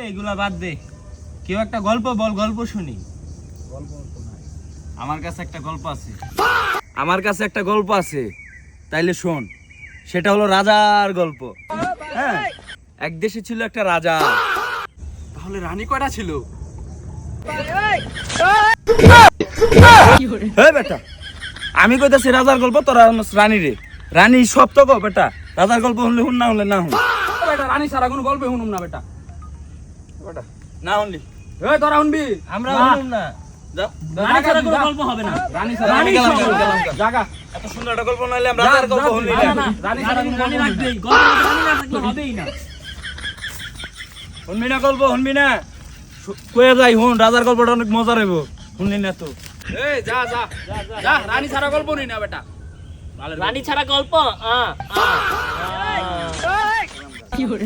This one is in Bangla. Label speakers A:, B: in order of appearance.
A: এগুলা বাদ দে, কেউ একটা গল্প বল, গল্প শুনি। আমার কাছে একটা গল্প আছে, তাইলে শোন। সেটা হলো রাজার গল্প। হ্যাঁ, এক দেশে ছিল একটা রাজা।
B: তাহলে রানী কয়টা ছিল?
A: বেটা, আমি কইতাছি রাজার গল্প, তোরা রানী রে। রানী সব তো গো বেটা, রাজার গল্প শুনলে শুন, না শুনলে না শুন।
B: বেটা রানী ছাড়া কোনো গল্প শুনুম না বেটা।
A: বেটা না শুনলি
B: তোরা শুনবি?
A: আমরা শুনুম না।
B: রানী ছাড়া কোনো গল্প হবে না। রানী ছাড়া জাগা
A: এত সুন্দর একটা গল্প নইলে আমরা রাজার গল্প শুনলি না।
B: রানী ছাড়া কোনো রানী লাগবেই, গল্প রানী না থাকলে হবেই না।
A: শুনবি না গল্প, শুনবি না? কয়ে যাই শুন, রাজার গল্পটা অনেক মজা রইব। শুনলি না তো?
B: যা যা যা, রানী ছাড়া গল্প নেই না বেটা।
C: রানী ছাড়া গল্প কি করে